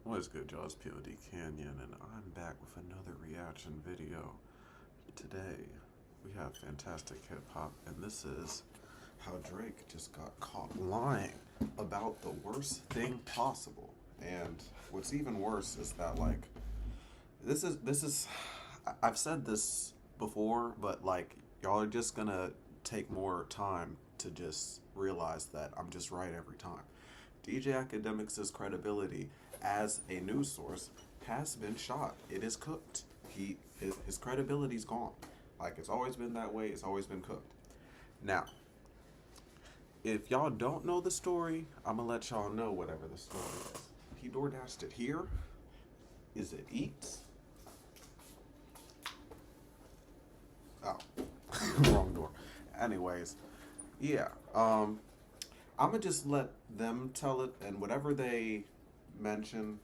What's good, y'all? It's Pod.cannion, and I'm back with another reaction video. Today, we have fantastic hip-hop, and this is how Drake just got caught lying about the worst thing possible. And what's even worse is that, like, I've said this before, but, like, y'all are just gonna take more time to just realize that I'm just right every time. DJ Akademiks' credibility as a news source has been shot. It is cooked. His credibility's gone. Like, it's always been that way. It's always been cooked. Now, if y'all don't know the story, I'm gonna let y'all know whatever the story is. He DoorDashed it here. Is it Eats? Oh, wrong door. Anyways, yeah. I'm gonna just let them tell it, and whatever they mention,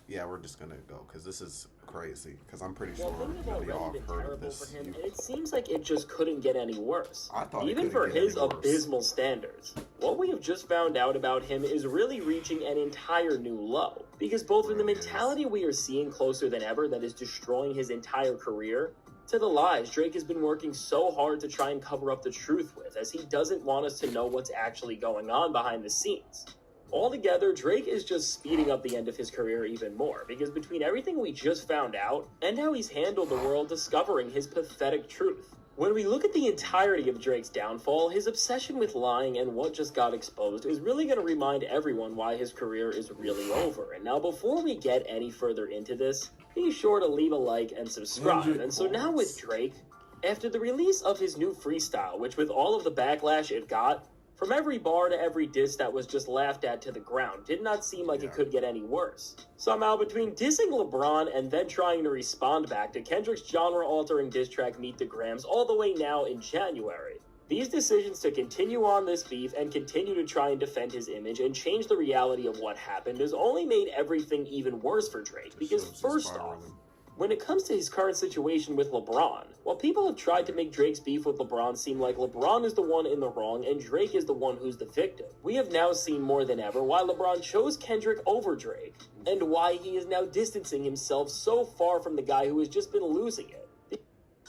yeah, we're just gonna go because this is crazy. Because I'm pretty sure that y'all have heard of this. And it seems like it just couldn't get any worse. I thought even for his abysmal standards. What we have just found out about him is really reaching an entire new low. Because both in the mentality we are seeing closer than ever that is destroying his entire career, to the lies Drake has been working so hard to try and cover up the truth with, as he doesn't want us to know what's actually going on behind the scenes. Altogether, Drake is just speeding up the end of his career even more, because between everything we just found out, and how he's handled the world discovering his pathetic truth. When we look at the entirety of Drake's downfall, his obsession with lying and what just got exposed is really going to remind everyone why his career is really over. And now, before we get any further into this, be sure to leave a like and subscribe. And so now with Drake, after the release of his new freestyle, which with all of the backlash it got, from every bar to every diss that was just laughed at to the ground, did not seem like it could get any worse. Somehow, between dissing LeBron and then trying to respond back to Kendrick's genre-altering diss track Meet the Grams all the way now in January, these decisions to continue on this beef and continue to try and defend his image and change the reality of what happened has only made everything even worse for Drake. Because first off, when it comes to his current situation with LeBron, while people have tried to make Drake's beef with LeBron seem like LeBron is the one in the wrong and Drake is the one who's the victim, we have now seen more than ever why LeBron chose Kendrick over Drake, and why he is now distancing himself so far from the guy who has just been losing it.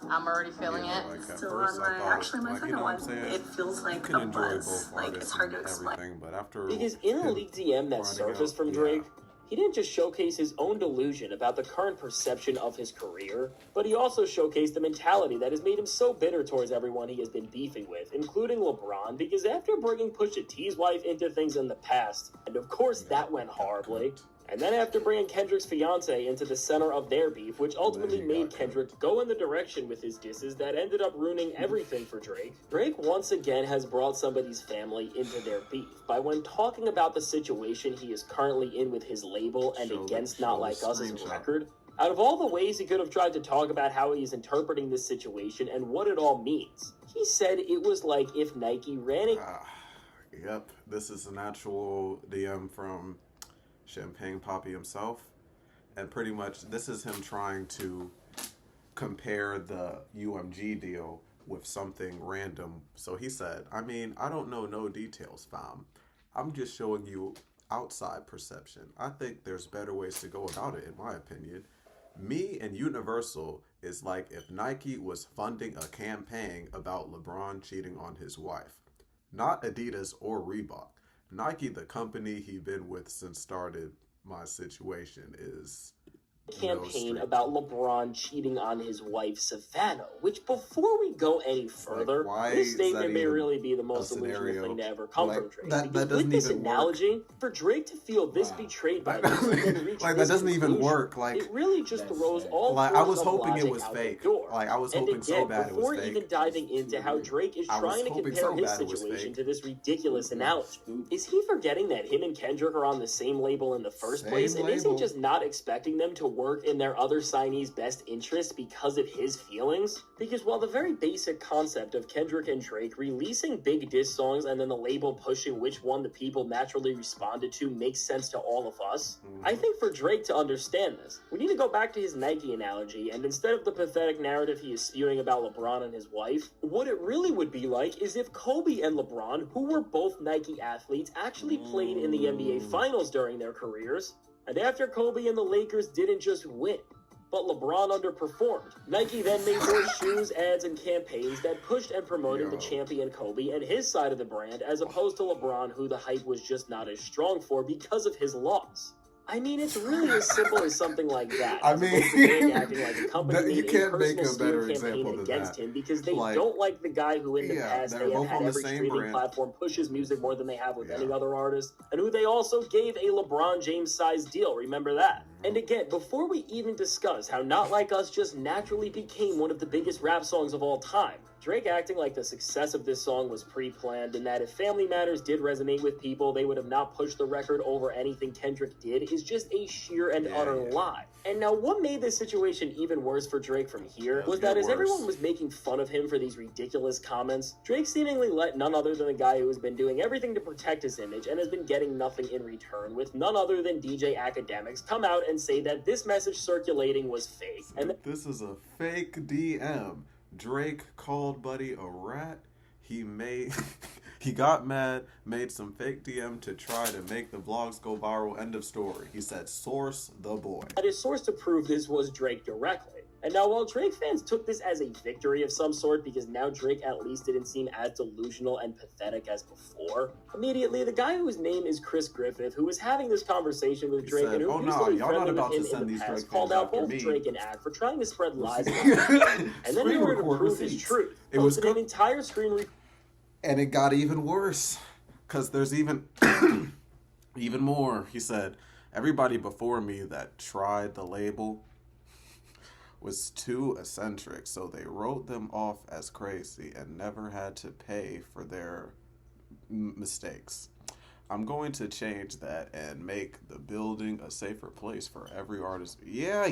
I'm already feeling it. Still on my second one. It feels like a buzz. Like, it's hard to explain. But after because in a leaked DM that surfaced from Drake, he didn't just showcase his own delusion about the current perception of his career, but he also showcased the mentality that has made him so bitter towards everyone he has been beefing with, including LeBron, because after bringing Pusha T's wife into things in the past, and of course that went horribly, and then after bringing Kendrick's fiance into the center of their beef, which ultimately made Kendrick go in the direction with his disses that ended up ruining everything for Drake, Drake once again has brought somebody's family into their beef by when talking about the situation he is currently in with his label and against Not Like Us as a record. Out of all the ways he could have tried to talk about how he is interpreting this situation and what it all means, he said it was like if Nike ran it. Yep, this is an actual DM from Champagne Poppy himself, and pretty much this is him trying to compare the UMG deal with something random. So he said, I mean, I don't know no details, fam. I'm just showing you outside perception. I think there's better ways to go about it, in my opinion. Me and Universal is like if Nike was funding a campaign about LeBron cheating on his wife. Not Adidas or Reebok. Nike, the company he been with since started my situation, is campaign about LeBron cheating on his wife Savannah, which before we go any further, this statement may really be the most delusional thing to ever come from Drake. That with this analogy, for Drake to feel this betrayed by that doesn't even work. Like, it really just throws all I was hoping it was fake. Like, I was hoping so bad it was before fake. Even diving into how Drake is trying to compare his situation to this ridiculous analogy, is he forgetting that him and Kendrick are on the same label in the first place, and is he just not expecting them to work in their other signees' best interest because of his feelings? Because while the very basic concept of Kendrick and Drake releasing big diss songs and then the label pushing which one the people naturally responded to makes sense to all of us, I think for Drake to understand this, we need to go back to his Nike analogy, and instead of the pathetic narrative he is spewing about LeBron and his wife, what it really would be like is if Kobe and LeBron, who were both Nike athletes, actually played in the NBA Finals during their careers, And after Kobe and the Lakers didn't just win, but LeBron underperformed, Nike then made more shoes, ads, and campaigns that pushed and promoted the champion Kobe and his side of the brand, as opposed to LeBron, who the hype was just not as strong for because of his loss. I mean, it's really as simple as something like that. I mean, acting like a company you made can't a make personal a better smear campaign example than against that. him because they Like, don't like the guy who in the past they're they have both had on the every same streaming brand. platform push his music more than they have with any other artist, and who they also gave a LeBron James sized deal. Remember that? And again, before we even discuss how Not Like Us just naturally became one of the biggest rap songs of all time, Drake acting like the success of this song was pre-planned and that if Family Matters did resonate with people, they would have not pushed the record over anything Kendrick did is just a sheer and utter lie. And now what made this situation even worse for Drake from here was that as everyone was making fun of him for these ridiculous comments, Drake seemingly let none other than the guy who has been doing everything to protect his image and has been getting nothing in return, with none other than DJ Akademiks come out and say that this message circulating was fake. And this is a fake DM. Drake called Buddy a rat. He got mad, made some fake DM to try to make the vlogs go viral. End of story. He said, source the boy. And his source to prove this was Drake directly. And now while Drake fans took this as a victory of some sort because now Drake at least didn't seem as delusional and pathetic as before, immediately the guy whose name is Chris Griffith, who was having this conversation with Drake and who used to be friendly with him in the past, called out both Drake and Ak for trying to spread lies about him. And then in order to prove his truth, it was an entire screen and it got even worse because there's even more. He said, everybody before me that tried the label was too eccentric, so they wrote them off as crazy and never had to pay for their mistakes. I'm going to change that and make the building a safer place for every artist. Yeah,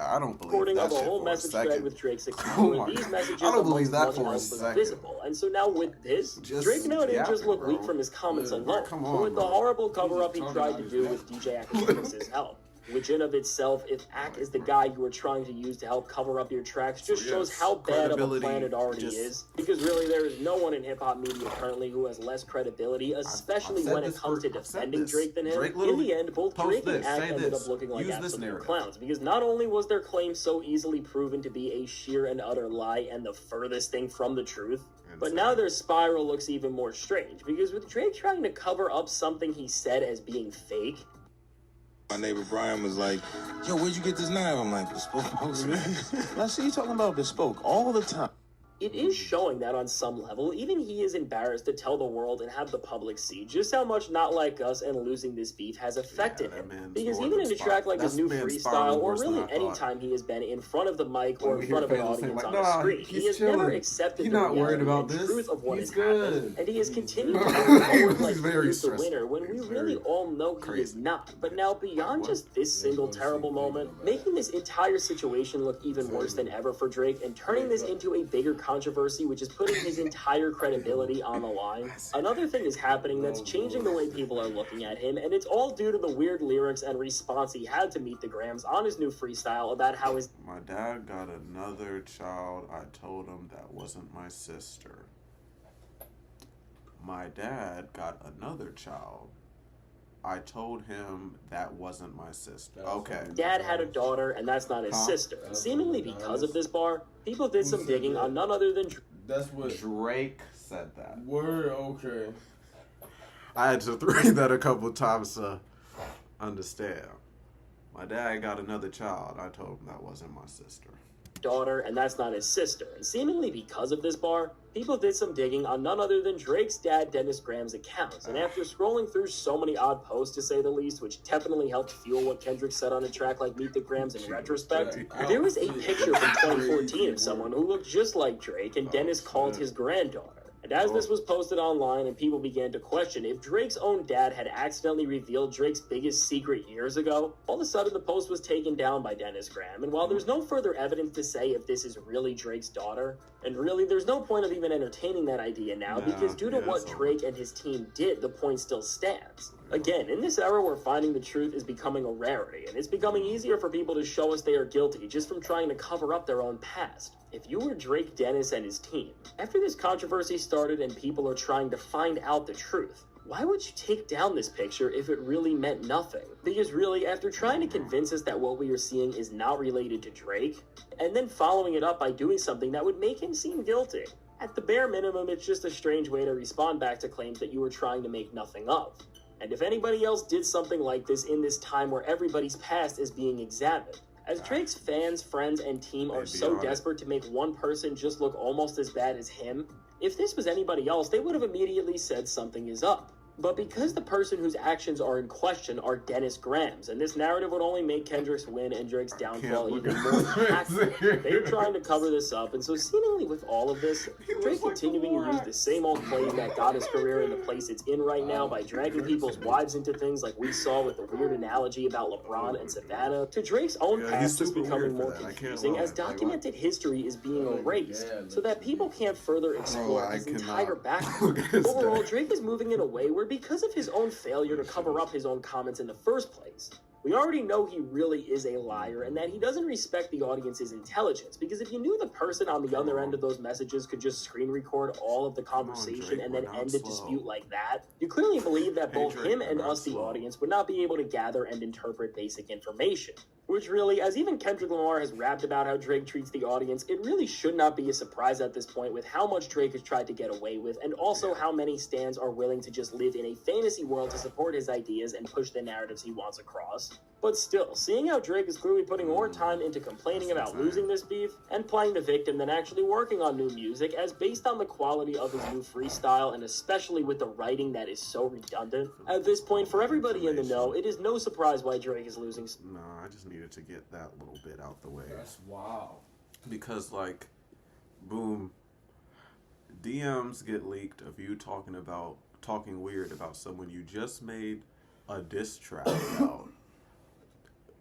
I don't believe that of a shit whole for a message second. thread with Drake's account where these messages I don't believe that amongst for a one else was second. visible. And so now with this, Drake now didn't just look weak from his comments alone, come but on, with the bro. horrible cover-up he tried to do with DJ Akademiks' help. Which in of itself, if Ak is the guy you are trying to use to help cover up your tracks, just shows how bad of a plan it already is. Because really, there is no one in hip-hop media currently who has less credibility, especially when it comes to defending Drake than him. In the end, both Drake and Ak ended up looking like absolute clowns, because not only was their claim so easily proven to be a sheer and utter lie and the furthest thing from the truth, but now their spiral looks even more strange, because with Drake trying to cover up something he said as being fake, my neighbor Brian was like, yo, where'd you get this knife? I'm like, Bespoke. I see you talking about Bespoke all the time. it is showing that on some level, even he is embarrassed to tell the world and have the public see just how much Not Like Us and losing this beef has affected him. Because even in a track like his new freestyle, or really any time he has been in front of the mic or in front of an audience on a screen, he has never accepted the reality and truth of what has happened, and he has continued to move forward like he is the winner when we really all know he is not. But now, beyond just this single terrible moment, making this entire situation look even worse than ever for Drake and turning this into a bigger controversy, which is putting his entire credibility on the line. Another thing is happening that's changing the way people are looking at him, and it's all due to the weird lyrics and response he had to Meet the Grams on his new freestyle about how his My dad got another child. I told him that wasn't my sister. My dad got another child. I told him that wasn't my sister. Okay. dad had a daughter, and that's not his sister. Seemingly because of this bar, people did some digging on none other than That's what Drake said that. word. Okay. I had to read that a couple times to understand. My dad got another child. I told him that wasn't my sister. daughter, and that's not his sister. And seemingly because of this bar, people did some digging on none other than Drake's dad, Dennis Graham's accounts. And after scrolling through so many odd posts, to say the least, which definitely helped fuel what Kendrick said on a track like Meet the Grams in retrospect, there was a picture from 2014 of someone who looked just like Drake, and Dennis called his granddaughter. And as this was posted online and people began to question if Drake's own dad had accidentally revealed Drake's biggest secret years ago, all of a sudden the post was taken down by Dennis Graham. And while there's no further evidence to say if this is really Drake's daughter, and really there's no point of even entertaining that idea now, because due to what Drake and his team did, the point still stands. Again, in this era where finding the truth is becoming a rarity, and it's becoming easier for people to show us they are guilty just from trying to cover up their own past. If you were Drake, Dennis, and his team, after this controversy started and people are trying to find out the truth, why would you take down this picture if it really meant nothing? Because really, after trying to convince us that what we are seeing is not related to Drake, and then following it up by doing something that would make him seem guilty, at the bare minimum, it's just a strange way to respond back to claims that you were trying to make nothing of. And if anybody else did something like this in this time where everybody's past is being examined, as Drake's fans, friends, and team are so desperate to make one person just look almost as bad as him, if this was anybody else, they would have immediately said something is up. But because the person whose actions are in question are Dennis Graham's, and this narrative would only make Kendrick's win and Drake's downfall even more impactful, they're trying to cover this up, and so seemingly with all of this, Drake continuing to use the same old plays that got his career in the place it's in right now by dragging people's wives into things like we saw with the weird analogy about LeBron and Savannah, to Drake's own past just becoming more confusing as documented history is being erased, so that people can't further explore his entire background. Overall, Drake is moving in a way where because of his own failure to cover up his own comments in the first place, we already know he really is a liar and that he doesn't respect the audience's intelligence, because if you knew the person on the other end of those messages could just screen record all of the conversation and then end the dispute like that, you clearly believe that both him and us, the audience, would not be able to gather and interpret basic information. Which really, as even Kendrick Lamar has rapped about how Drake treats the audience, it really should not be a surprise at this point with how much Drake has tried to get away with, and also how many stans are willing to just live in a fantasy world to support his ideas and push the narratives he wants across. But still, seeing how Drake is clearly putting more time into complaining about losing this beef and playing the victim than actually working on new music, as based on the quality of his new freestyle and especially with the writing that is so redundant, at this point, for everybody in the know, it is no surprise why Drake is losing. No, I just needed to get that little bit out the way. That's wow. Because, like, boom, DMs get leaked of you talking weird about someone you just made a diss track about,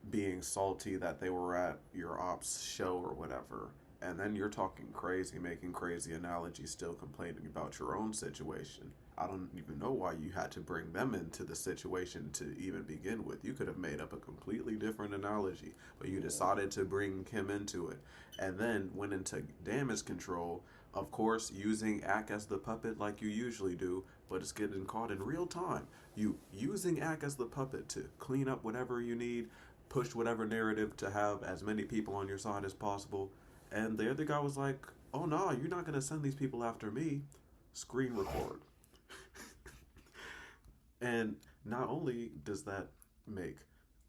being salty that they were at your ops show or whatever, and then you're talking crazy, making crazy analogies, still complaining about your own situation. I don't even know why you had to bring them into the situation to even begin with. You could have made up a completely different analogy, but you decided to bring him into it, and then went into damage control, of course, using Ak as the puppet like you usually do, but it's getting caught in real time. You using Ak as the puppet to clean up whatever you need, push whatever narrative to have as many people on your side as possible. And the other guy was like, oh no, you're not going to send these people after me. Screen record. And not only does that make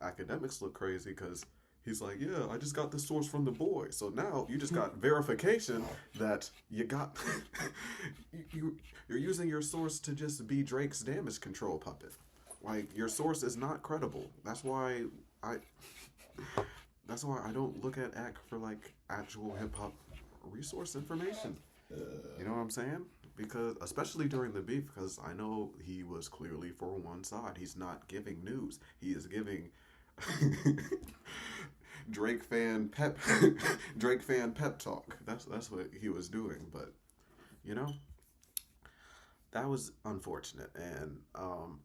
Akademiks look crazy, because he's like, yeah, I just got the source from the boy. So now you just got verification that you got, you're using your source to just be Drake's damage control puppet. Like, your source is not credible. That's why I don't look at Ak for like actual hip hop resource information. You know what I'm saying? Because especially during the beef, because I know he was clearly for one side. He's not giving news. He is giving Drake fan pep talk. That's what he was doing. But you know, that was unfortunate, and I'm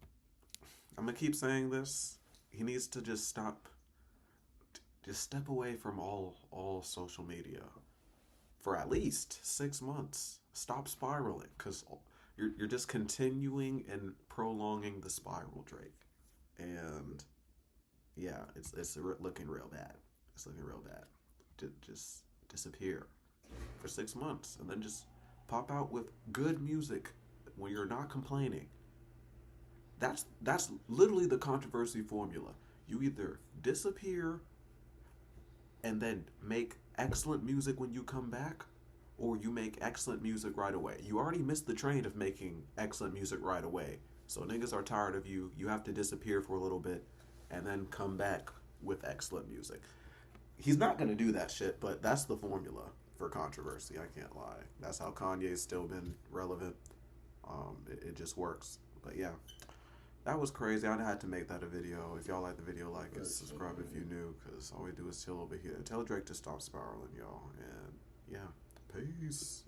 gonna keep saying this. He needs to just stop. Just step away from all social media for at least 6 months. Stop spiraling, because you're just continuing and prolonging the spiral, Drake. And yeah, it's looking real bad. It's looking real bad. Just disappear for 6 months and then just pop out with good music when you're not complaining. That's literally the controversy formula. You either disappear and then make excellent music when you come back, or you make excellent music right away. You already missed the train of making excellent music right away. So niggas are tired of you. You have to disappear for a little bit and then come back with excellent music. He's not going to do that shit, but that's the formula for controversy. I can't lie. That's how Kanye's still been relevant. It just works. But yeah, that was crazy. I had to make that a video. If y'all like the video, like it, subscribe if you're new, because all we do is chill over here. Tell Drake to stop spiraling, y'all. And yeah, peace.